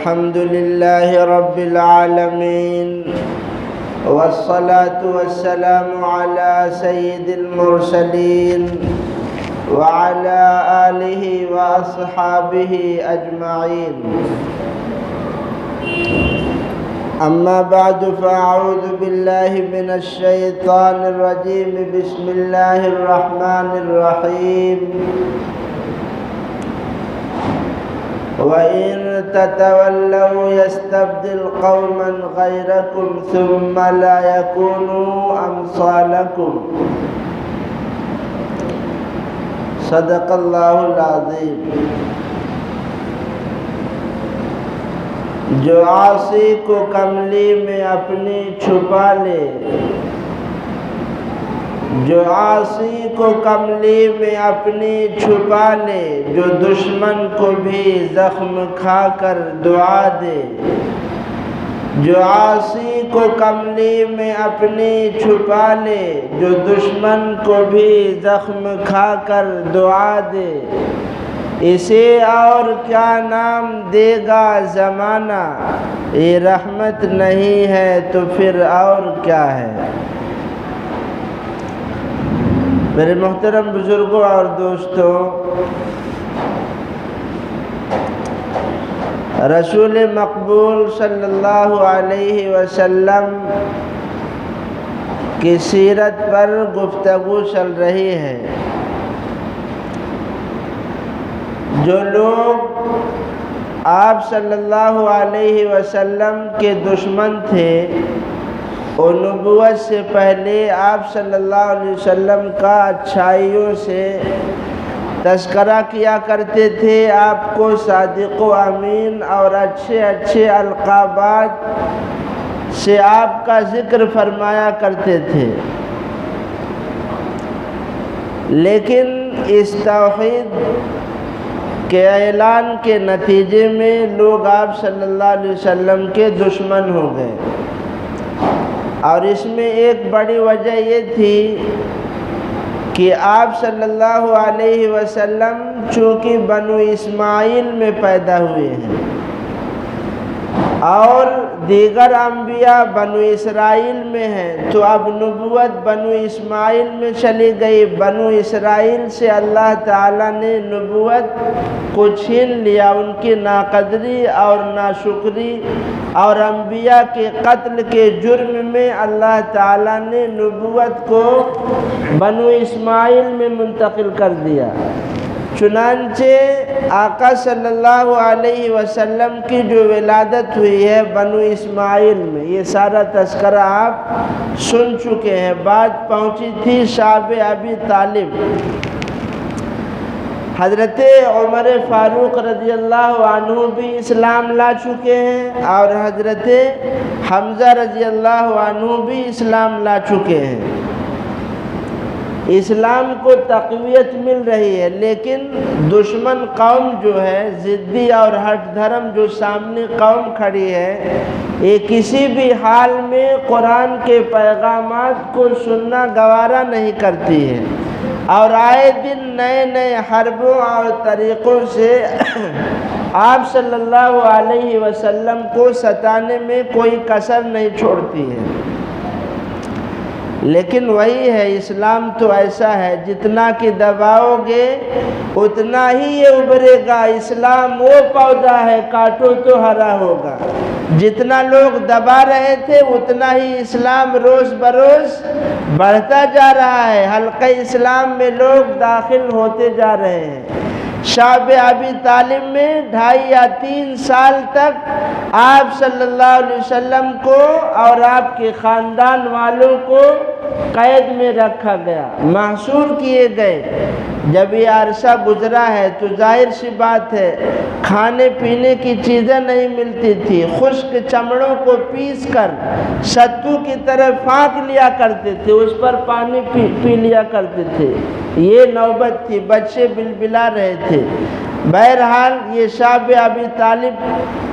الحمد لله رب العالمين، والصلاة والسلام على سيد المرسلين وعلى آله وأصحابه أجمعين. أما بعد، فأعوذ بالله من الشيطان الرجيم. بسم الله الرحمن الرحيم. وَإِن تَتَوَلَّوْا يَسْتَبْدِلْ قَوْمًا غَيْرَكُمْ ثُمَّ لَا يَكُونُوا أَمْثَالَكُمْ. صدق اللہ العظیم. جو عاصی کو کملی میں اپنی چھپا لے، جو عاصی کو کملی میں اپنی چھپا لے، جو دشمن کو بھی زخم کھا کر دعا دے. جو عاصی کو کملی میں اپنی چھپا لے، جو دشمن کو بھی زخم کھا کر دعا دے. اسے اور کیا نام دے گا زمانہ، یہ رحمت نہیں ہے تو پھر اور کیا ہے. میرے محترم بزرگوں اور دوستوں، رسول مقبول صلی اللہ علیہ وسلم کی سیرت پر گفتگو چل رہی ہے. جو لوگ آپ صلی اللہ علیہ وسلم کے دشمن تھے، اور نبوت سے پہلے آپ صلی اللہ علیہ وسلم کا اچھائیوں سے تذکرہ کیا کرتے تھے، آپ کو صادق و امین اور اچھے اچھے القابات سے آپ کا ذکر فرمایا کرتے تھے. لیکن اس توحید کے اعلان کے نتیجے میں لوگ آپ صلی اللہ علیہ وسلم کے دشمن ہو گئے. اور اس میں ایک بڑی وجہ یہ تھی کہ آپ صلی اللہ علیہ وسلم چونکہ بنو اسماعیل میں پیدا ہوئے ہیں اور دیگر انبیاء بنو اسرائیل میں ہیں، تو اب نبوت بنو اسماعیل میں چلی گئی. بنو اسرائیل سے اللہ تعالیٰ نے نبوت کو چھین لیا. ان کی ناقدری اور ناشکری اور انبیاء کے قتل کے جرم میں اللہ تعالیٰ نے نبوت کو بنو اسماعیل میں منتقل کر دیا. چنانچہ آقا صلی اللہ علیہ وسلم کی جو ولادت ہوئی ہے بنو اسماعیل میں، یہ سارا تذکرہ آپ سن چکے ہیں. بات پہنچی تھی شعب ابی طالب. حضرت عمر فاروق رضی اللہ عنہ بھی اسلام لا چکے ہیں اور حضرت حمزہ رضی اللہ عنہ بھی اسلام لا چکے ہیں. اسلام کو تقویت مل رہی ہے، لیکن دشمن قوم جو ہے، ضدی اور ہٹ دھرم جو سامنے قوم کھڑی ہے، یہ کسی بھی حال میں قرآن کے پیغامات کو سننا گوارا نہیں کرتی ہے اور آئے دن نئے نئے حربوں اور طریقوں سے آپ صلی اللہ علیہ وسلم کو ستانے میں کوئی کسر نہیں چھوڑتی ہے. لیکن وہی ہے، اسلام تو ایسا ہے جتنا کہ دباؤ گے اتنا ہی یہ ابھرے گا. اسلام وہ پودا ہے کاٹو تو ہرا ہوگا. جتنا لوگ دبا رہے تھے اتنا ہی اسلام روز بروز بڑھتا جا رہا ہے. حلقہ اسلام میں لوگ داخل ہوتے جا رہے ہیں. شعب ابی طالب میں 2.5 یا 3 سال تک آپ صلی اللہ علیہ وسلم کو اور آپ کے خاندان والوں کو قید میں رکھا گیا، محصور کیے گئے. جب یہ عرصہ گزرا ہے تو ظاہر سی بات ہے کھانے پینے کی چیزیں نہیں ملتی تھی. خشک چمڑوں کو پیس کر ستو کی طرح پھانک لیا کرتے تھے، اس پر پانی پی لیا کرتے تھے. یہ نوبت تھی، بچے بلبلا رہے تھے. بہرحال یہ شعب ابی طالب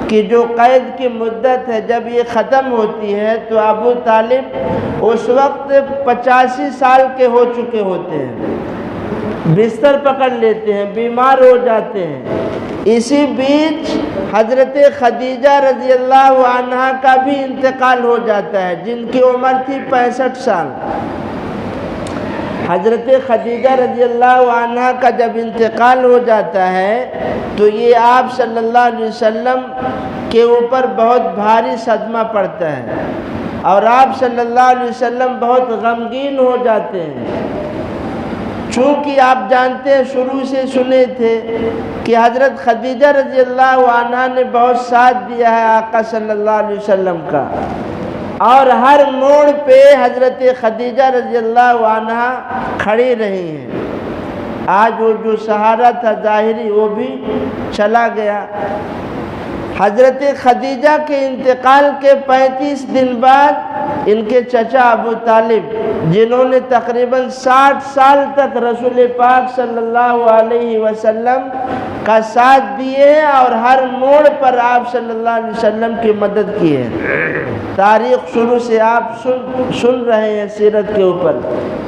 کی جو قید کی مدت ہے جب یہ ختم ہوتی ہے تو ابو طالب اس وقت 85 سال کے ہو چکے ہوتے ہیں. بستر پکڑ لیتے ہیں، بیمار ہو جاتے ہیں۔ اسی بیچ حضرت خدیجہ رضی اللہ عنہا کا بھی انتقال ہو جاتا ہے، جن کی عمر تھی 65 سال۔ حضرت خدیجہ رضی اللہ عنہا کا جب انتقال ہو جاتا ہے تو یہ آپ صلی اللہ علیہ وسلم کے اوپر بہت بھاری صدمہ پڑتا ہے، اور آپ صلی اللہ علیہ وسلم بہت غمگین ہو جاتے ہیں، چونکہ آپ جانتے ہیں، شروع سے سنے تھے کہ حضرت خدیجہ رضی اللہ عنہا نے بہت ساتھ دیا ہے آقا صلی اللہ علیہ وسلم کا، اور ہر موڑ پہ حضرت خدیجہ رضی اللہ عنہا کھڑی رہی ہیں۔ آج وہ جو سہارا تھا ظاہری وہ بھی چلا گیا۔ حضرت خدیجہ کے انتقال کے 35 دن بعد ان کے چچا ابو طالب، جنہوں نے تقریباً 60 سال تک رسول پاک صلی اللہ علیہ وسلم کا ساتھ دیے ہیں اور ہر موڑ پر آپ صلی اللہ علیہ وسلم کی مدد کی ہے۔ تاریخ شروع سے آپ سن رہے ہیں سیرت کے اوپر،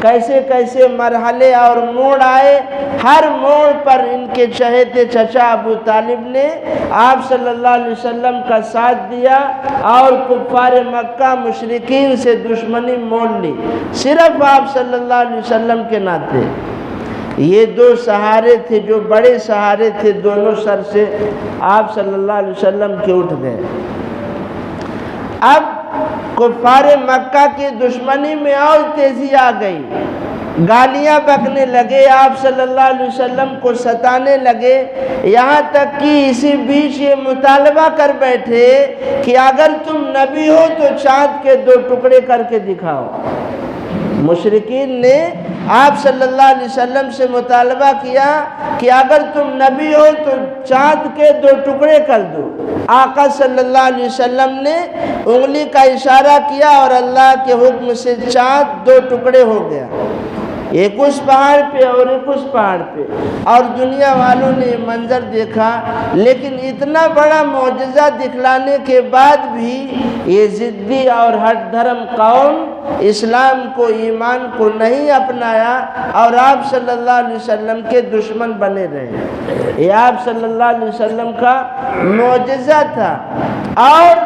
کیسے کیسے مرحلے اور موڑ آئے، ہر موڑ پر ان کے چہیتے چچا ابو طالب نے آپ صلی اللہ علیہ وسلم کا ساتھ دیا اور کفار مکہ مشرکین سے دشمنی مول لی، صرف آپ صلی اللہ علیہ وسلم کے ناطے۔ یہ دو سہارے تھے جو بڑے سہارے تھے، دونوں سر سے آپ صلی اللہ علیہ وسلم کے اٹھ گئے۔ اب کفار مکہ کی دشمنی میں اور تیزی آ گئی، گالیاں بکنے لگے، آپ صلی اللہ علیہ وسلم کو ستانے لگے، یہاں تک کہ اسی بیچ یہ مطالبہ کر بیٹھے کہ اگر تم نبی ہو تو چاند کے 2 ٹکڑے کر کے دکھاؤ۔ مشرکین نے آپ صلی اللہ علیہ وسلم سے مطالبہ کیا کہ اگر تم نبی ہو تو چاند کے 2 ٹکڑے کر دو۔ آقا صلی اللہ علیہ وسلم نے انگلی کا اشارہ کیا اور اللہ کے حکم سے چاند 2 ٹکڑے ہو گیا، ایک اس پہاڑ پہ اور ایک اس پہاڑ پہ، اور دنیا والوں نے یہ منظر دیکھا۔ لیکن اتنا بڑا معجزہ دکھلانے کے بعد بھی یہ ضدی اور ہٹ دھرم قوم اسلام کو، ایمان کو نہیں اپنایا اور آپ صلی اللہ علیہ وسلم کے دشمن بنے رہے۔ یہ آپ صلی اللہ علیہ وسلم کا معجزہ تھا، اور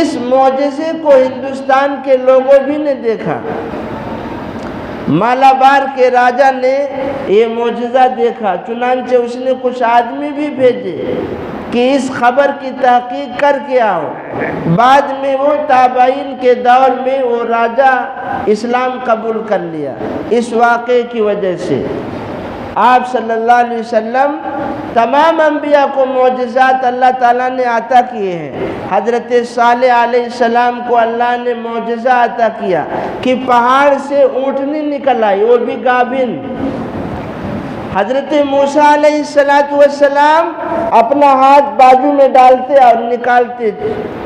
اس معجزے کو ہندوستان کے لوگوں بھی نے دیکھا۔ مالابار کے راجہ نے یہ معجزہ دیکھا، چنانچہ اس نے کچھ آدمی بھی بھیجے کہ اس خبر کی تحقیق کر کے آؤ۔ بعد میں وہ تابعین کے دور میں وہ راجہ اسلام قبول کر لیا۔ اس واقعے کی وجہ سے آپ صلی اللہ علیہ وسلم تمام انبیاء کو معجزات اللہ تعالیٰ نے عطا کیے ہیں۔ حضرت صالح علیہ السلام کو اللہ نے معجزہ عطا کیا کہ پہاڑ سے اونٹنی نکل آئی، وہ بھی گابن۔ حضرت موسیٰ علیہ السلام اپنا ہاتھ بازو میں ڈالتے اور نکالتے،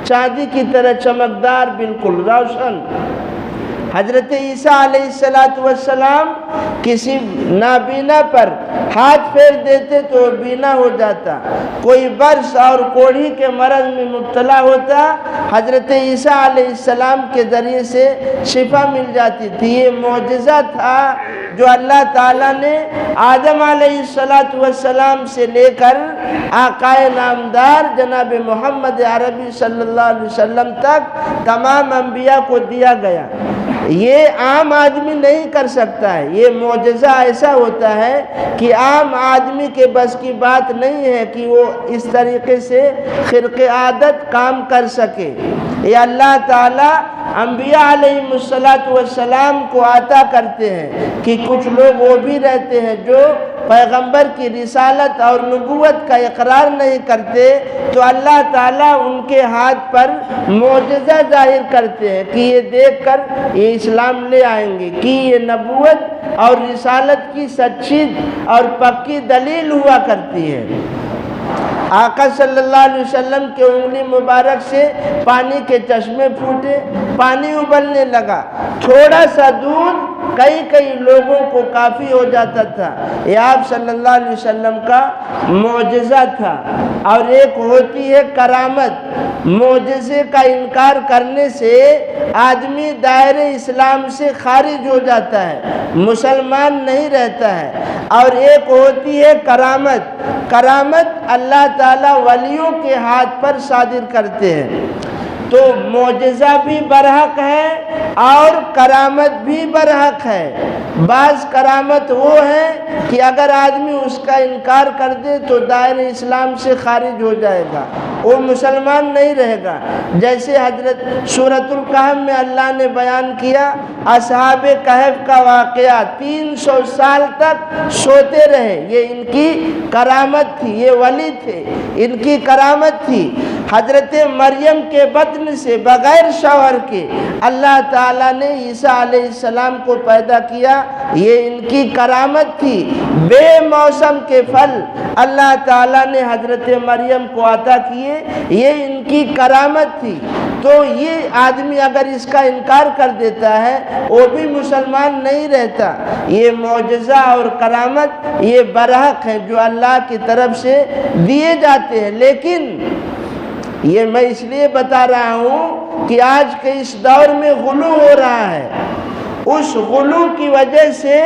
چاندی کی طرح چمکدار، بالکل روشن۔ حضرت عیسیٰ علیہ السلام کسی نابینا پر ہاتھ پھیر دیتے تو وہ بینا ہو جاتا، کوئی برس اور کوڑھی کے مرض میں مبتلا ہوتا، حضرت عیسیٰ علیہ السلام کے ذریعے سے شفا مل جاتی تھی۔ یہ معجزہ تھا جو اللہ تعالیٰ نے آدم علیہ السلام سے لے کر آقائے نامدار جناب محمد عربی صلی اللہ علیہ وسلم تک تمام انبیاء کو دیا گیا۔ یہ عام آدمی نہیں کر سکتا ہے، یہ معجزہ ایسا ہوتا ہے کہ عام آدمی کے بس کی بات نہیں ہے کہ وہ اس طریقے سے خرق عادت کام کر سکے۔ یہ اللہ تعالیٰ انبیاء علیہ السلام کو عطا کرتے ہیں کہ کچھ لوگ وہ بھی رہتے ہیں جو پیغمبر کی رسالت اور نبوت کا اقرار نہیں کرتے، تو اللہ تعالیٰ ان کے ہاتھ پر معجزہ ظاہر کرتے ہیں کہ یہ دیکھ کر یہ اسلام لے آئیں گے، کہ یہ نبوت اور رسالت کی سچی اور پکی دلیل ہوا کرتی ہے۔ آقا صلی اللہ علیہ وسلم کے انگلی مبارک سے پانی کے چشمے پھوٹے، پانی ابلنے لگا، تھوڑا سا دودھ کئی لوگوں کو کافی ہو جاتا تھا۔ یہ آپ صلی اللہ علیہ وسلم کا معجزہ تھا۔ اور ایک ہوتی ہے کرامت، معجزے کا انکار کرنے سے آدمی دائرے اسلام سے خارج ہو جاتا ہے، مسلمان نہیں رہتا ہے۔ اور ایک ہوتی ہے کرامت، کرامت اللہ تعالیٰ ولیوں کے ہاتھ پر صادر کرتے ہیں۔ تو معجزہ بھی برحق ہے اور کرامت بھی برحق ہے۔ بعض کرامت وہ ہے کہ اگر آدمی اس کا انکار کر دے تو دائرہ اسلام سے خارج ہو جائے گا، وہ مسلمان نہیں رہے گا۔ جیسے حضرت سورۃ الکہف میں اللہ نے بیان کیا اصحاب کہف کا واقعہ، 300 سال تک سوتے رہے، یہ ان کی کرامت تھی، یہ ولی تھے، ان کی کرامت تھی۔ حضرت مریم کے بطن سے بغیر شوہر کے اللہ تعالیٰ نے عیسیٰ علیہ السلام کو پیدا کیا، یہ ان کی کرامت تھی۔ بے موسم کے پھل اللہ تعالیٰ نے حضرت مریم کو عطا کیے، یہ ان کی کرامت تھی۔ تو یہ آدمی اگر اس کا انکار کر دیتا ہے وہ بھی مسلمان نہیں رہتا۔ یہ معجزہ اور کرامت یہ برحق ہے جو اللہ کی طرف سے دیے جاتے ہیں، لیکن یہ میں اس لیے بتا رہا ہوں کہ آج کے اس دور میں غلو ہو رہا ہے۔ اس غلو کی وجہ سے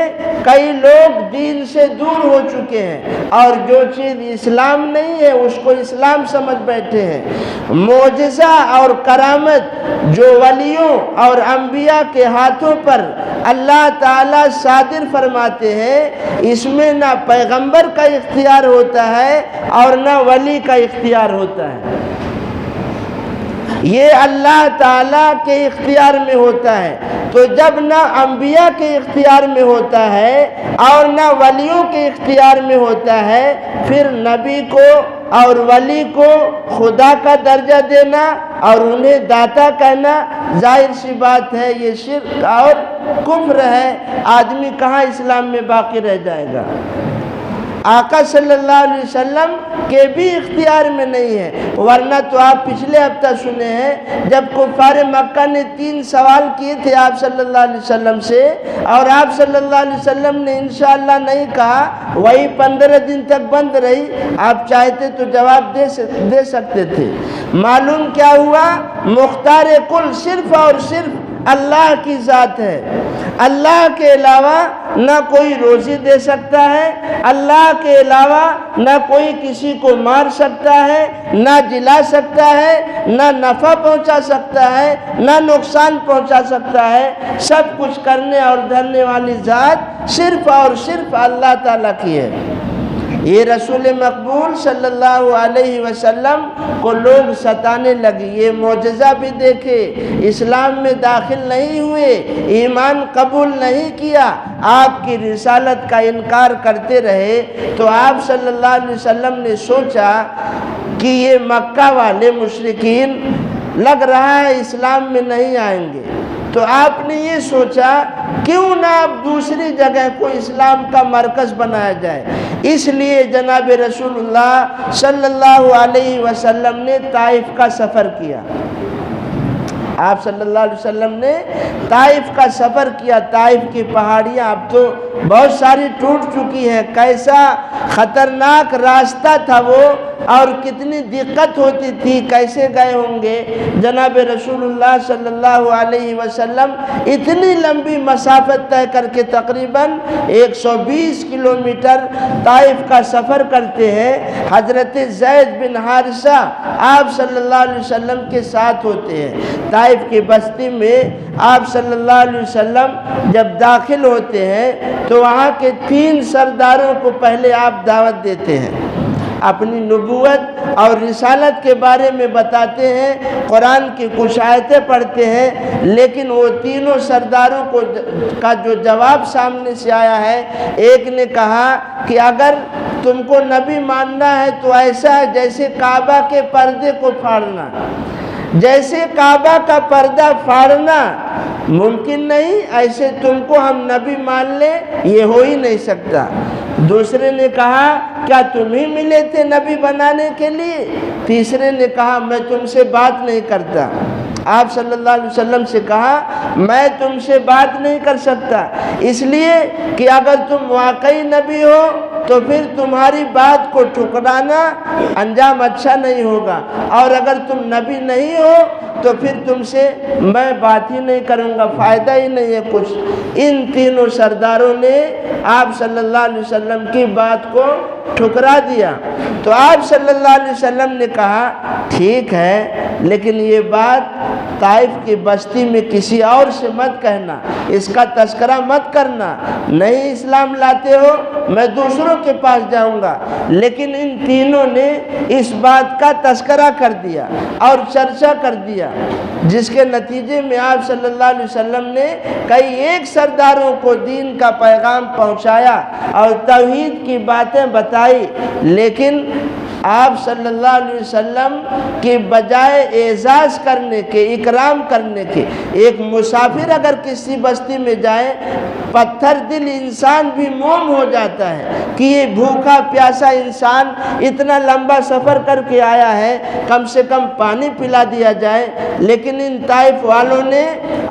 کئی لوگ دین سے دور ہو چکے ہیں اور جو چیز اسلام نہیں ہے اس کو اسلام سمجھ بیٹھے ہیں۔ معجزہ اور کرامت جو ولیوں اور انبیاء کے ہاتھوں پر اللہ تعالیٰ صادر فرماتے ہیں، اس میں نہ پیغمبر کا اختیار ہوتا ہے اور نہ ولی کا اختیار ہوتا ہے، یہ اللہ تعالیٰ کے اختیار میں ہوتا ہے۔ تو جب نہ انبیاء کے اختیار میں ہوتا ہے اور نہ ولیوں کے اختیار میں ہوتا ہے، پھر نبی کو اور ولی کو خدا کا درجہ دینا اور انہیں داتا کہنا ظاہر سی بات ہے یہ شرک اور کفر ہے۔ آدمی کہاں اسلام میں باقی رہ جائے گا؟ آقا صلی اللہ علیہ وسلم کے بھی اختیار میں نہیں ہے، ورنہ تو آپ پچھلے ہفتہ سنے ہیں جب کفار مکہ نے 3 سوال کیے تھے آپ صلی اللہ علیہ وسلم سے اور آپ صلی اللہ علیہ وسلم نے انشاءاللہ نہیں کہا، وہی 15 دن تک بند رہی۔ آپ چاہتے تو جواب دے سکتے تھے۔ معلوم کیا ہوا؟ مختار کل صرف اور صرف اللہ کی ذات ہے۔ اللہ کے علاوہ نہ کوئی روزی دے سکتا ہے، اللہ کے علاوہ نہ کوئی کسی کو مار سکتا ہے، نہ جلا سکتا ہے، نہ نفع پہنچا سکتا ہے، نہ نقصان پہنچا سکتا ہے۔ سب کچھ کرنے اور دھرنے والی ذات صرف اور صرف اللہ تعالیٰ کی ہے۔ یہ رسول مقبول صلی اللہ علیہ وسلم کو لوگ ستانے لگے، یہ معجزہ بھی دیکھے، اسلام میں داخل نہیں ہوئے، ایمان قبول نہیں کیا، آپ کی رسالت کا انکار کرتے رہے۔ تو آپ صلی اللہ علیہ وسلم نے سوچا کہ یہ مکہ والے مشرکین لگ رہا ہے اسلام میں نہیں آئیں گے، تو آپ نے یہ سوچا کیوں نہ اب دوسری جگہ کو اسلام کا مرکز بنایا جائے۔ اس لیے جناب رسول اللہ صلی اللہ علیہ وسلم نے طائف کا سفر کیا۔ آپ صلی اللہ علیہ وسلم نے طائف کا سفر کیا۔ طائف کی پہاڑیاں اب تو بہت ساری ٹوٹ چکی ہیں، کیسا خطرناک راستہ تھا وہ اور کتنی دقت ہوتی تھی، کیسے گئے ہوں گے۔ جناب رسول اللہ صلی اللہ علیہ وسلم اتنی لمبی مسافت طے کر کے تقریباً 120 کلومیٹر طائف کا سفر کرتے ہیں۔ حضرت زید بن حارثہ آپ صلی اللہ علیہ وسلم کے ساتھ ہوتے ہیں۔ طائف کی بستی میں آپ صلی اللہ علیہ وسلم جب داخل ہوتے ہیں تو وہاں کے 3 سرداروں کو پہلے آپ دعوت دیتے ہیں، اپنی نبوت اور رسالت کے بارے میں بتاتے ہیں، قرآن کی کچھ آیتیں پڑھتے ہیں، لیکن وہ تینوں سرداروں کا جو جواب سامنے سے آیا ہے، ایک نے کہا کہ اگر تم کو نبی ماننا ہے تو ایسا ہے جیسے کعبہ کے پردے کو پھاڑنا، جیسے کعبہ کا پردہ پھاڑنا ممکن نہیں، ایسے تم کو ہم نبی مان لیں یہ ہو ہی نہیں سکتا۔ دوسرے نے کہا کیا تم ہی ملے تھے نبی بنانے کے لیے؟ تیسرے نے کہا میں تم سے بات نہیں کرتا۔ آپ صلی اللہ علیہ وسلم سے کہا میں تم سے بات نہیں کر سکتا، اس لیے کہ اگر تم واقعی نبی ہو تو پھر تمہاری بات کو ٹھکرانا انجام اچھا نہیں ہوگا، اور اگر تم نبی نہیں ہو تو پھر تم سے میں بات ہی نہیں کروں گا، فائدہ ہی نہیں ہے کچھ۔ ان تینوں سرداروں نے آپ صلی اللہ علیہ وسلم کی بات کو ٹھکرا دیا۔ تو آپ صلی اللہ علیہ وسلم نے کہا ٹھیک ہے، لیکن یہ بات طائف کی بستی میں کسی اور سے مت کہنا، اس کا تذکرہ مت کرنا، نہیں اسلام لاتے ہو میں دوسروں کے پاس جاؤں گا۔ لیکن ان تینوں نے اس بات کا تذکرہ کر دیا اور چرچا کر دیا، جس کے نتیجے میں آپ صلی اللہ علیہ وسلم نے کئی ایک سرداروں کو دین کا پیغام پہنچایا اور توحید کی باتیں بتائی، لیکن آپ صلی اللہ علیہ وسلم کی بجائے اعزاز کرنے کے، اکرام کرنے کے، ایک مسافر اگر کسی بستی میں جائے پتھر دل انسان بھی موم ہو جاتا ہے کہ یہ بھوکا پیاسا انسان اتنا لمبا سفر کر کے آیا ہے، کم سے کم پانی پلا دیا جائے۔ لیکن ان طائف والوں نے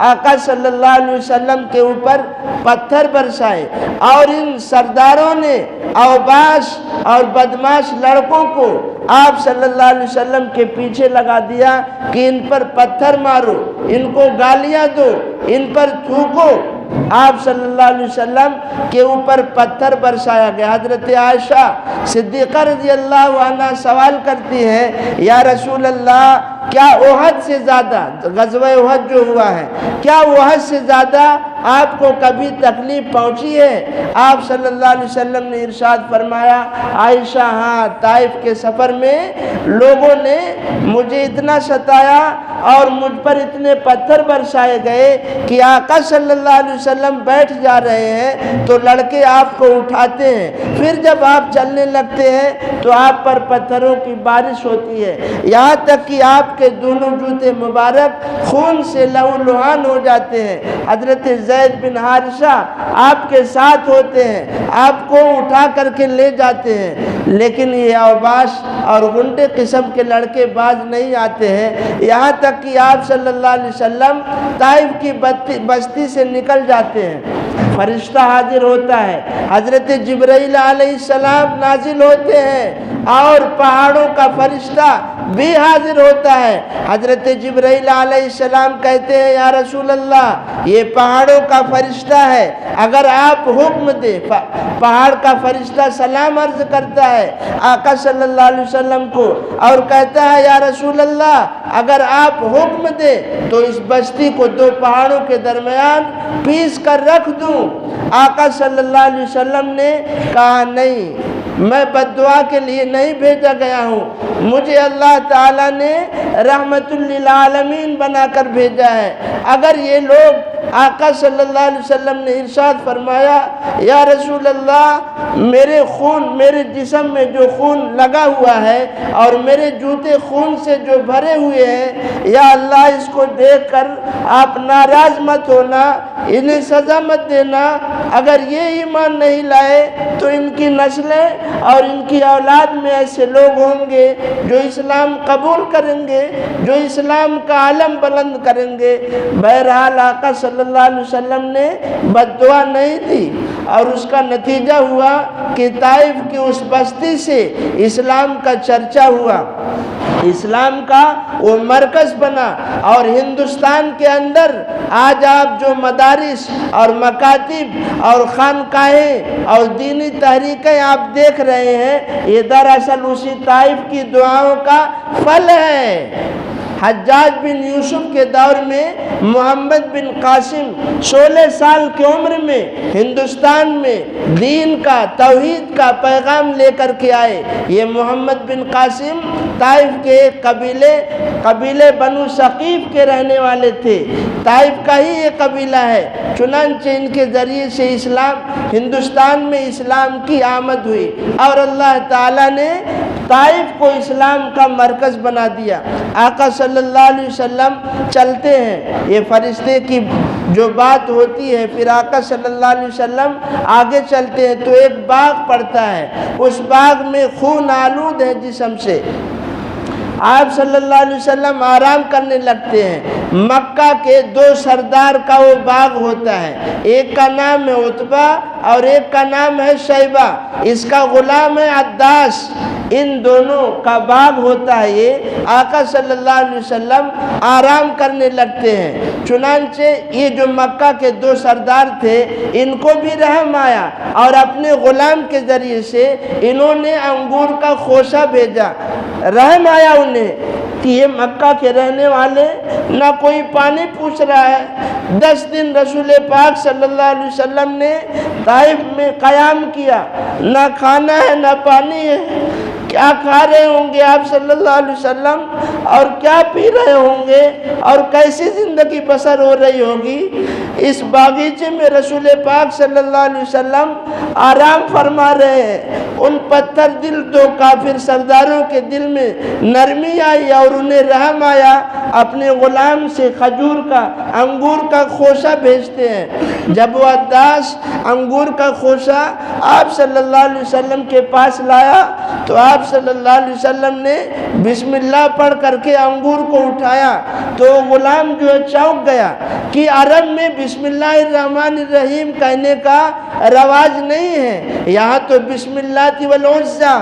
آقا صلی اللہ علیہ وسلم کے اوپر پتھر برسائے، اور ان سرداروں نے اوباش اور بدماش لڑکوں کو آپ صلی اللہ علیہ وسلم کے پیچھے لگا دیا کہ ان پر پتھر مارو، ان کو گالیاں دو، ان پر تھوکو۔ آپ صلی اللہ علیہ وسلم کے اوپر پتھر برسایا گیا۔ حضرت عائشہ صدیقہ رضی اللہ عنہ سوال کرتی ہے یا رسول اللہ کیا احد سے زیادہ، غزوہ احد جو ہوا ہے، کیا احد سے زیادہ آپ کو کبھی تکلیف پہنچی ہے؟ آپ صلی اللہ علیہ وسلم نے ارشاد فرمایا عائشہ ہاں، طائف کے سفر میں لوگوں نے مجھے اتنا ستایا اور مجھ پر اتنے پتھر برسائے گئے کہ آقا صلی اللہ علیہ وسلم بیٹھ جا رہے ہیں تو لڑکے آپ کو اٹھاتے ہیں، پھر جب آپ چلنے لگتے ہیں تو آپ پر پتھروں کی بارش ہوتی ہے، یہاں تک کہ آپ کے دونوں جوتے مبارک خون سے لہو لہان ہو جاتے ہیں۔ حضرت زید بن حارثہ آپ کے ساتھ ہوتے ہیں، آپ کو اٹھا کر کے لے جاتے ہیں، لیکن یہ اوباش اور غنڈے قسم کے لڑکے باز نہیں آتے ہیں، یہاں تک کہ آپ صلی اللہ علیہ وسلم طائف کی بستی سے نکل جاتے ہیں۔ فرشتہ حاضر ہوتا ہے، حضرت جبرائیل علیہ السلام نازل ہوتے ہیں، اور پہاڑوں کا فرشتہ بھی حاضر ہوتا ہے۔ حضرت جبرائیل علیہ السلام کہتے ہیں یا رسول اللہ یہ پہاڑوں کا فرشتہ ہے، اگر آپ حکم دیں۔ پہاڑ کا فرشتہ سلام عرض کرتا ہے آقا صلی اللہ علیہ وسلم کو اور کہتا ہے یا رسول اللہ اگر آپ حکم دیں تو اس بستی کو دو پہاڑوں کے درمیان پیس کر رکھ دوں۔ آقا صلی اللہ علیہ وسلم نے کہا نہیں، میں بد دعا کے لیے نہیں بھیجا گیا ہوں، مجھے اللہ تعالیٰ نے رحمت للعالمین بنا کر بھیجا ہے۔ اگر یہ لوگ آقا صلی اللہ علیہ وسلم نے ارشاد فرمایا یا رسول اللہ میرے جسم میں جو خون لگا ہوا ہے اور میرے جوتے خون سے جو بھرے ہوئے ہیں، یا اللہ اس کو دیکھ کر آپ ناراض مت ہونا، انہیں سزا مت دینا۔ اگر یہ ایمان نہیں لائے تو ان کی نسلیں اور ان کی اولاد میں ایسے لوگ ہوں گے جو اسلام قبول کریں گے، جو اسلام کا علم بلند کریں گے۔ بہرحال آقا صلی اللہ علیہ وسلم نے بد دعا نہیں دی، اور اس کا نتیجہ ہوا کہ طائف کی اس بستی سے اسلام کا چرچا ہوا، اسلام کا وہ مرکز بنا۔ اور ہندوستان کے اندر آج آپ جو مدارس اور مکاتب اور خانقاہیں اور دینی تحریکیں آپ دیکھ رہے ہیں، یہ دراصل اسی طائف کی دعاؤں کا پھل ہے۔ حجاج بن یوسف کے دور میں محمد بن قاسم 16 سال کی عمر میں ہندوستان میں دین کا، توحید کا پیغام لے کر کے آئے۔ یہ محمد بن قاسم طائف کے ایک قبیلے بنو ثقیف کے رہنے والے تھے، طائف کا ہی یہ قبیلہ ہے، چنانچہ ان کے ذریعے سے ہندوستان میں اسلام کی آمد ہوئی، اور اللہ تعالیٰ نے طائف کو اسلام کا مرکز بنا دیا۔ آقا صلی اللہ علیہ وسلم چلتے ہیں، یہ فرشتے کی جو بات ہوتی ہے، پھر آقا صلی اللہ علیہ وسلم آگے چلتے ہیں تو ایک باغ پڑتا ہے، اس باغ میں خون آلود ہے جسم سے۔ آپ صلی اللہ علیہ وسلم آرام کرنے لگتے ہیں۔ مکہ کے دو سردار کا وہ باغ ہوتا ہے، ایک کا نام ہے عتبہ اور ایک کا نام ہے شیبہ، اس کا غلام ہے عداس، ان دونوں کا باغ ہوتا ہے یہ۔ آقا صلی اللہ علیہ وسلم آرام کرنے لگتے ہیں، چنانچہ یہ جو مکہ کے دو سردار تھے ان کو بھی رحم آیا اور اپنے غلام کے ذریعے سے انہوں نے انگور کا خوشہ بھیجا۔ رحم آیا انہیں کہ یہ مکہ کے رہنے والے نہ کوئی پانی پوچھ رہا ہے۔ 10 دن رسول پاک صلی اللہ علیہ وسلم نے طائف میں قیام کیا، نہ کھانا ہے نہ پانی ہے۔ کیا کھا رہے ہوں گے آپ صلی اللہ علیہ وسلم اور کیا پی رہے ہوں گے اور کیسی زندگی بسر ہو رہی ہوگی؟ اس باغیچے میں رسول پاک صلی اللہ علیہ وسلم آرام فرما رہے ہیں۔ ان پتھر دل دو کافر سرداروں کے دل میں نرمی آئی اور انہیں رحم آیا، اپنے غلام سے کھجور کا انگور کا خوشہ بھیجتے ہیں۔ جب وہ عداس انگور کا خوشہ آپ صلی اللہ علیہ وسلم کے پاس لایا تو آپ صلی اللہ علیہ وسلم نے بسم اللہ پڑھ کر کے انگور کو اٹھایا تو غلام جو ہے چونک گیا کہ عرب میں بسم اللہ الرحمن الرحیم کہنے کا رواج نہیں ہے، یہاں تو بسم اللہ والعزہ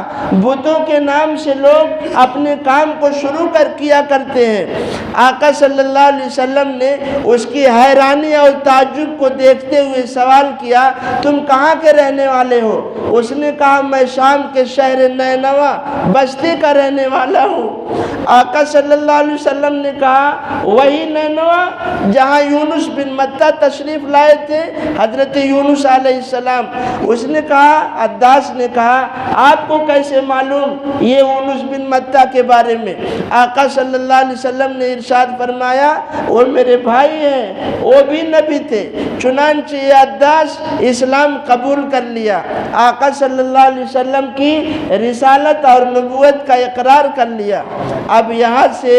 بتوں کے نام سے لوگ اپنے کام کو شروع کیا کرتے ہیں۔ آقا صلی اللہ علیہ وسلم نے اس کی حیرانی اور تعجب کو دیکھتے ہوئے سوال کیا، تم کہاں کے رہنے والے ہو؟ اس نے کہا میں شام کے شہر نینوا بستی کا رہنے والا ہوں۔ آقا صلی اللہ علیہ وسلم نے کہا وہی نینوا جہاں یونس بن متیٰ تشریف لائے تھے، حضرت یونس علیہ السلام۔ اس نے کہا، عداس نے کہا آپ کو کیسے معلوم یہ یونس بن متیٰ کے بارے میں؟ آقا صلی اللہ علیہ وسلم نے ارشاد فرمایا وہ میرے بھائی ہیں، وہ بھی نبی تھے۔ چنانچہ یہ عداس اسلام قبول کر لیا، آقا صلی اللہ علیہ وسلم کی رسالت اور نبوت کا اقرار کر لیا۔ اب یہاں سے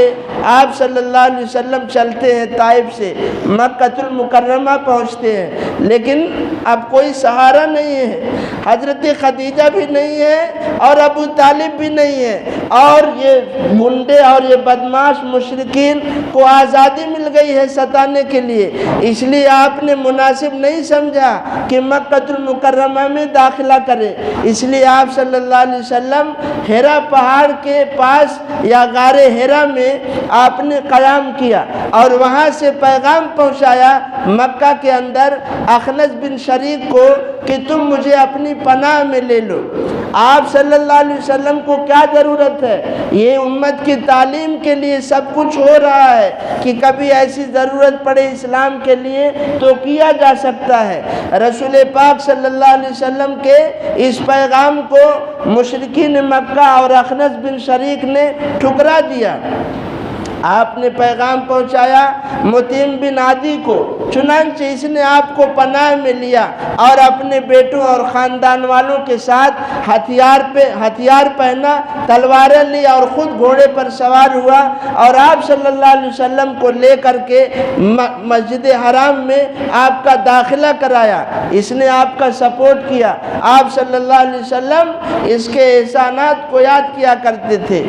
آپ صلی اللہ علیہ وسلم چلتے ہیں، طائف سے مکہ المکرمہ پہنچتے ہیں، لیکن اب کوئی سہارا نہیں ہے، حضرت خدیجہ بھی نہیں ہے اور ابو طالب بھی نہیں ہے، اور یہ گنڈے اور یہ بدماش مشرکین کو آزادی مل گئی ہے ستانے کے لیے، اس لیے آپ نے مناسب نہیں سمجھا کہ مکہ المکرمہ میں داخلہ کرے، اس لیے آپ صلی اللہ علیہ وسلم ہیرا پہاڑ کے پاس یا غار ہیرا میں آپ نے قیام کیا اور وہاں سے پیغام پہنچایا مکہ کے اندر اخنس بن شریک کو کہ تم مجھے اپنی پناہ میں لے لو۔ آپ صلی اللہ علیہ وسلم کو کیا ضرورت ہے؟ یہ امت کی تعلیم کے لیے سب کچھ ہو رہا ہے کہ کبھی ایسی ضرورت پڑے اسلام کے لیے تو کیا جا سکتا ہے۔ رسول پاک صلی اللہ علیہ وسلم کے اس پیغام کو مشرکین مکہ اور اخنس بن شریک نے ٹھکرا دیا۔ آپ نے پیغام پہنچایا متیم بن عدی کو، چنانچہ اس نے آپ کو پناہ میں لیا اور اپنے بیٹوں اور خاندان والوں کے ساتھ ہتھیار پہنا، تلواریں لی اور خود گھوڑے پر سوار ہوا اور آپ صلی اللہ علیہ وسلم کو لے کر کے مسجد حرام میں آپ کا داخلہ کرایا۔ اس نے آپ کا سپورٹ کیا، آپ صلی اللہ علیہ وسلم اس کے احسانات کو یاد کیا کرتے تھے۔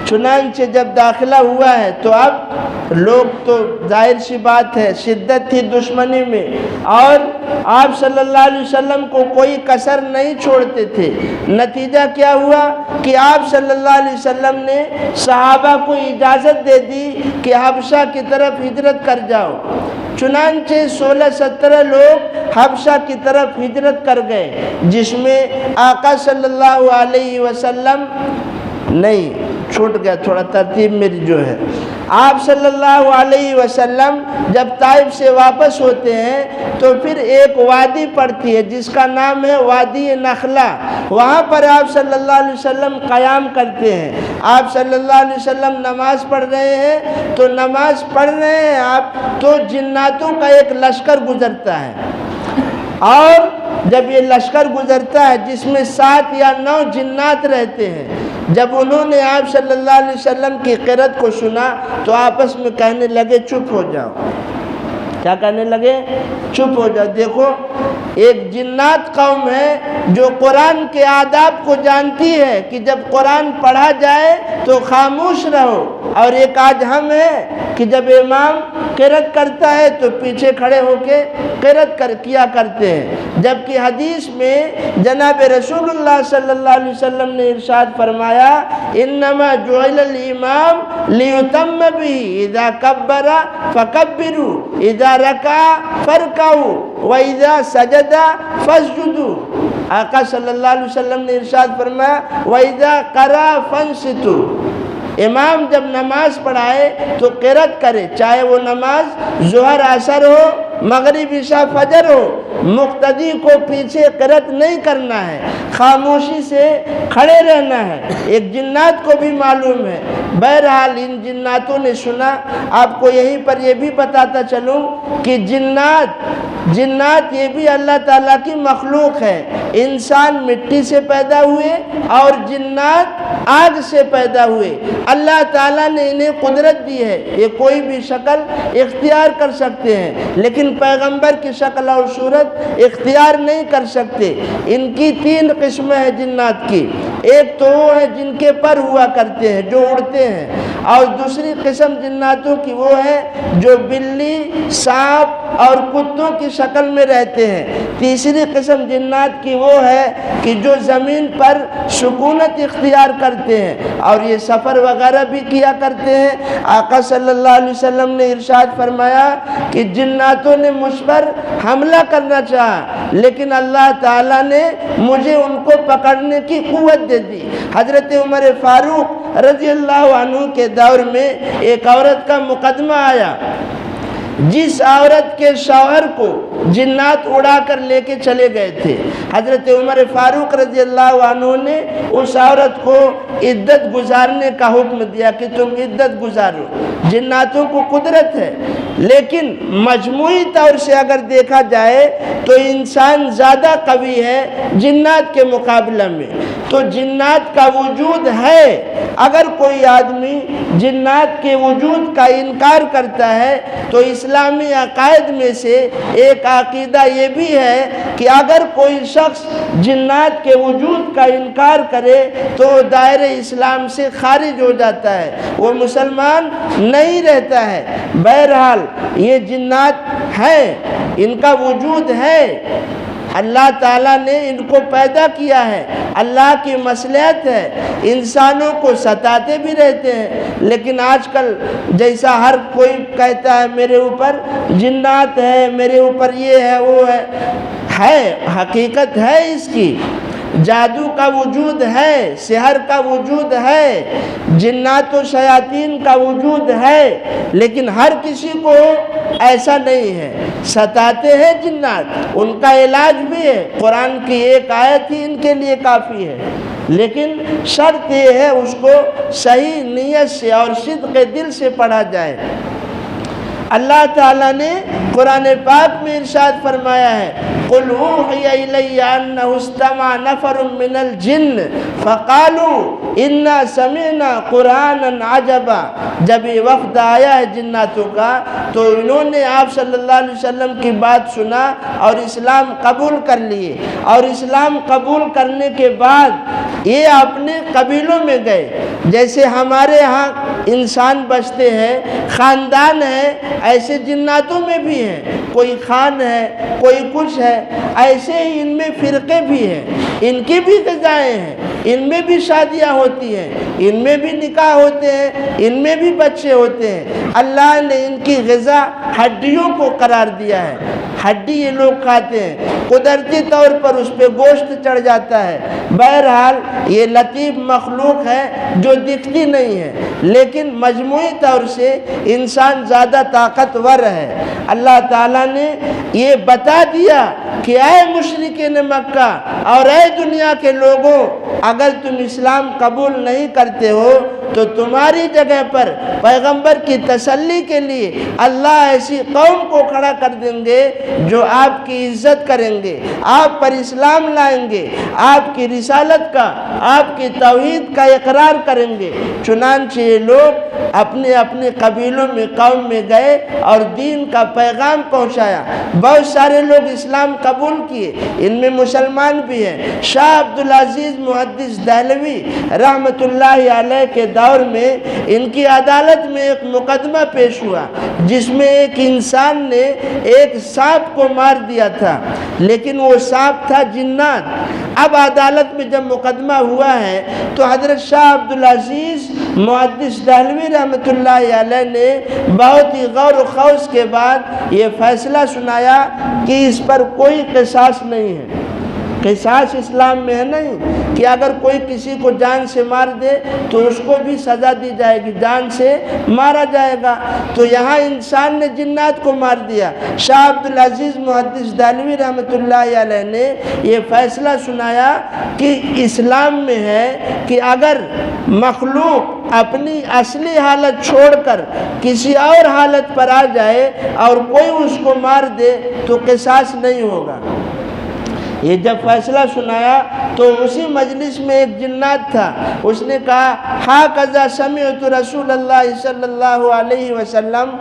چنانچہ جب داخلہ ہوا ہے تو اب لوگ تو ظاہر سی بات ہے شدت تھی دشمنی میں، اور آپ صلی اللہ علیہ وسلم کو کوئی کسر نہیں چھوڑتے تھے۔ نتیجہ کیا ہوا کہ آپ صلی اللہ علیہ وسلم نے صحابہ کو اجازت دے دی کہ حبشہ کی طرف ہجرت کر جاؤ۔ چنانچہ 16-17 لوگ حبشہ کی طرف ہجرت کر گئے، جس میں آقا صلی اللہ علیہ وسلم نہیں، چھوٹ گیا تھوڑا ترتیب میری جو ہے۔ آپ صلی اللہ علیہ وسلم جب طائف سے واپس ہوتے ہیں تو پھر ایک وادی پڑتی ہے جس کا نام ہے وادی نخلہ، وہاں پر آپ صلی اللہ علیہ وسلم قیام کرتے ہیں۔ آپ صلی اللہ علیہ وسلم نماز پڑھ رہے ہیں تو نماز پڑھ رہے ہیں آپ تو جناتوں کا ایک لشکر گزرتا ہے، اور جب یہ لشکر گزرتا ہے جس میں 7 یا 9 جنات رہتے ہیں، جب انہوں نے آپ صلی اللہ علیہ وسلم کی قرأت کو سنا تو آپس میں کہنے لگے چپ ہو جاؤ۔ کیا کہنے لگے؟ چپ ہو جاؤ۔ دیکھو ایک جنات قوم ہے جو قرآن کے آداب کو جانتی ہے کہ جب قرآن پڑھا جائے تو خاموش رہو، اور ایک آج ہم ہیں کہ جب امام قرأت کرتا ہے تو پیچھے کھڑے ہو کے قرأت کیا کرتے ہیں، جبکہ حدیث میں جناب رسول اللہ صلی اللہ علیہ وسلم نے ارشاد فرمایا انما جعل الامام لیتم به اذا کبر فکبروا اذا رکع فارکعوا واذا سجد فاسجدوا۔ آقا صلی اللہ علیہ وسلم نے ارشاد فرمایا واذا قرأ فانصتوا، امام جب نماز پڑھائے تو قرأت کرے، چاہے وہ نماز ظہر عصر ہو، مغرب عشاء فجر ہو، مقتدی کو پیچھے قرأت نہیں کرنا ہے، خاموشی سے کھڑے رہنا ہے۔ ایک جنات کو بھی معلوم ہے۔ بہرحال ان جناتوں نے سنا۔ آپ کو یہیں پر یہ بھی بتاتا چلوں کہ جنات یہ بھی اللہ تعالیٰ کی مخلوق ہے۔ انسان مٹی سے پیدا ہوئے اور جنات آگ سے پیدا ہوئے۔ اللہ تعالیٰ نے انہیں قدرت دی ہے، یہ کوئی بھی شکل اختیار کر سکتے ہیں، لیکن پیغمبر کی شکل اور صورت اختیار نہیں کر سکتے۔ ان کی 3 قسمیں ہیں جنات کی۔ ایک تو وہ ہے جن کے پر ہوا کرتے ہیں، جو اڑتے ہیں، اور دوسری قسم جناتوں کی وہ ہے جو بلی، سانپ اور کتوں کی شکل میں رہتے ہیں۔ تیسری قسم جنات کی وہ ہے کہ جو زمین پر سکونت اختیار کرتے ہیں اور یہ سفر وغیرہ بھی کیا کرتے ہیں۔ آقا صلی اللہ علیہ وسلم نے ارشاد فرمایا کہ جناتوں نے مجھ پر حملہ کرنا چاہا، لیکن اللہ تعالیٰ نے مجھے ان کو پکڑنے کی قوت دے دی۔ حضرت عمر فاروق رضی اللہ عنہ کے دور میں ایک عورت کا مقدمہ آیا، جس عورت کے شوہر کو جنات اڑا کر لے کے چلے گئے تھے۔ حضرت عمر فاروق رضی اللہ عنہ نے اس عورت کو عدت گزارنے کا حکم دیا کہ تم عدت گزارو۔ جناتوں کو قدرت ہے، لیکن مجموعی طور سے اگر دیکھا جائے تو انسان زیادہ قوی ہے جنات کے مقابلہ میں۔ تو جنات کا وجود ہے۔ اگر کوئی آدمی جنات کے وجود کا انکار کرتا ہے تو اسلامی عقائد میں سے ایک عقیدہ یہ بھی ہے کہ اگر کوئی شخص جنات کے وجود کا انکار کرے تو دائرہ اسلام سے خارج ہو جاتا ہے، وہ مسلمان نہیں رہتا ہے۔ بہرحال یہ جنات ہیں، ان کا وجود ہے، اللہ تعالیٰ نے ان کو پیدا کیا ہے، اللہ کی مصلحت ہے۔ انسانوں کو ستاتے بھی رہتے ہیں، لیکن آج کل جیسا ہر کوئی کہتا ہے میرے اوپر جنات ہے، میرے اوپر یہ ہے وہ ہے، حقیقت ہے اس کی۔ جادو کا وجود ہے، سحر کا وجود ہے، جنات و شیاطین کا وجود ہے، لیکن ہر کسی کو ایسا نہیں ہے۔ ستاتے ہیں جنات، ان کا علاج بھی ہے، قرآن کی ایک آیت ہی ان کے لیے کافی ہے، لیکن شرط یہ ہے اس کو صحیح نیت سے اور صدق دل سے پڑھا جائے۔ اللہ تعالیٰ نے قرآن پاک میں ارشاد فرمایا ہے قُلْ أُوحِيَ إِلَيَّ أَنَّهُ اسْتَمَعَ نَفَرٌ مِّنَ الْجِنِّ فَقَالُوا إِنَّا سَمِعْنَا قُرْآنًا عَجَبًا۔ جب یہ وفد آیا ہے جناتوں کا تو انہوں نے آپ صلی اللہ علیہ وسلم کی بات سنا اور اسلام قبول کر لیے، اور اسلام قبول کرنے کے بعد یہ اپنے قبیلوں میں گئے۔ جیسے ہمارے ہاں انسان بستے ہیں، خاندان ہے، ایسے جناتوں میں بھی ہیں، کوئی خان ہے، کوئی کچھ ہے، ایسے ہی ان میں فرقے بھی ہیں، ان کی بھی غذائیں ہیں، ان میں بھی شادیاں ہوتی ہیں، ان میں بھی نکاح ہوتے ہیں، ان میں بھی بچے ہوتے ہیں۔ اللہ نے ان کی غذا ہڈیوں کو قرار دیا ہے، ہڈی یہ لوگ کھاتے ہیں، قدرتی طور پر اس پہ گوشت چڑھ جاتا ہے۔ بہرحال یہ لطیف مخلوق ہے جو دکھتی نہیں ہے، لیکن مجموعی طور سے انسان زیادہ طاقتور ہے۔ اللہ تعالیٰ نے یہ بتا دیا کہ اے مشرکین مکہ اور اے دنیا کے لوگوں، اگر تم اسلام قبول نہیں کرتے ہو تو تمہاری جگہ پر پیغمبر کی تسلی کے لیے اللہ ایسی قوم کو کھڑا کر دیں گے جو آپ کی عزت کریں گے، آپ پر اسلام لائیں گے، آپ کی رسالت کا، آپ کی توحید کا اقرار کریں گے۔ چنانچہ یہ لوگ اپنے اپنے قبیلوں میں، قوم میں گئے اور دین کا پیغام پہنچایا۔ بہت سارے لوگ اسلام قبول کیے، ان میں مسلمان بھی ہیں۔ شاہ عبدالعزیز محدث دہلوی رحمۃ اللہ علیہ کے دور میں ان کی عدالت میں ایک مقدمہ پیش ہوا جس میں ایک انسان نے ایک سانپ کو مار دیا تھا، لیکن وہ سانپ تھا جنات۔ اب عدالت میں جب مقدمہ ہوا ہے تو حضرت شاہ عبدالعزیز محدث دہلوی رحمۃ اللہ علیہ نے بہت ہی غور و خوض کے بعد یہ فیصلہ سنایا کہ اس پر کوئی قصاص نہیں ہے۔ قصاص اسلام میں ہے نہیں کہ اگر کوئی کسی کو جان سے مار دے تو اس کو بھی سزا دی جائے گی، جان سے مارا جائے گا۔ تو یہاں انسان نے جنات کو مار دیا۔ شاہ عبدالعزیز محدث دہلوی رحمۃ اللہ علیہ نے یہ فیصلہ سنایا کہ اسلام میں ہے کہ اگر مخلوق اپنی اصلی حالت چھوڑ کر کسی اور حالت پر آ جائے اور کوئی اس کو مار دے تو قصاص نہیں ہوگا۔ یہ جب فیصلہ سنایا تو اسی مجلس میں ایک جنات تھا، اس نے کہا ہاکذا سمعت رسول اللہ صلی اللہ علیہ وسلم،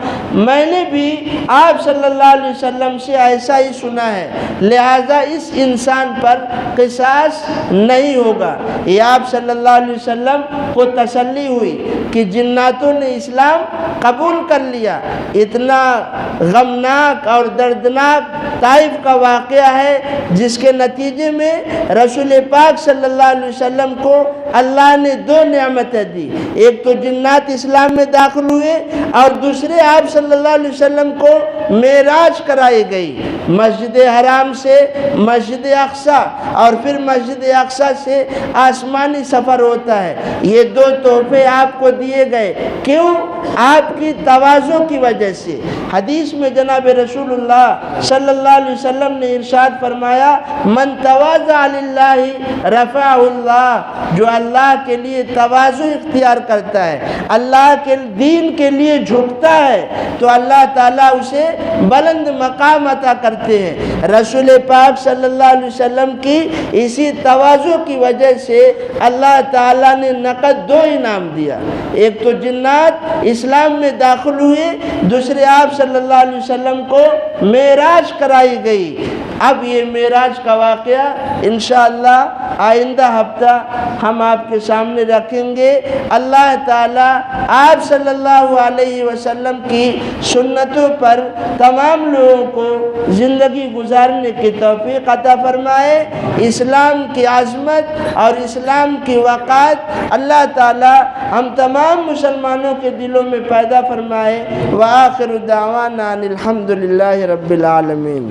میں نے بھی آپ صلی اللہ علیہ وسلم سے ایسا ہی سنا ہے، لہذا اس انسان پر قصاص نہیں ہوگا۔ یہ آپ صلی اللہ علیہ وسلم کو تسلی ہوئی کہ جناتوں نے اسلام قبول کر لیا۔ اتنا غمناک اور دردناک طائف کا واقعہ ہے جس کے نتیجے میں رسول پاک صلی اللہ علیہ وسلم کو اللہ نے دو نعمتیں دی، ایک تو جنات اسلام میں داخل ہوئے اور دوسرے آپ صلی اللہ علیہ وسلم کو معراج کرائی گئی، مسجد حرام سے مسجد اقصی اور پھر مسجد اقصی سے آسمانی سفر ہوتا ہے۔ یہ دو تحفے آپ کو دیے گئے، کیوں؟ آپ کی تواضع کی وجہ سے۔ حدیث میں جناب رسول اللہ صلی اللہ علیہ وسلم نے ارشاد فرمایا من تواضع للہ رفعہ اللہ، جو اللہ کے لیے تواضع اختیار کرتا ہے، اللہ کے دین کے لیے جھکتا ہے تو اللہ تعالیٰ اسے بلند مقام عطا کرتے ہیں۔ رسول پاک صلی اللہ علیہ وسلم کی اسی تواضع کی وجہ سے اللہ تعالیٰ نے نقد دو انعام دیا، ایک تو جنات اسلام میں داخل ہوئے، دوسرے آپ صلی اللہ علیہ وسلم کو معراج کرائی گئی۔ اب یہ معراج کا واقعہ انشاءاللہ آئندہ ہفتہ ہم آپ کے سامنے رکھیں گے۔ اللہ تعالیٰ آپ صلی اللہ علیہ وسلم کی سنتوں پر تمام لوگوں کو زندگی گزارنے کی توفیق عطا فرمائے۔ اسلام کی عظمت اور اسلام کی وقار اللہ تعالیٰ ہم تمام مسلمانوں کے دلوں میں پیدا فرمائے۔ وآخر دعوانا ان الحمد للہ رب العالمین۔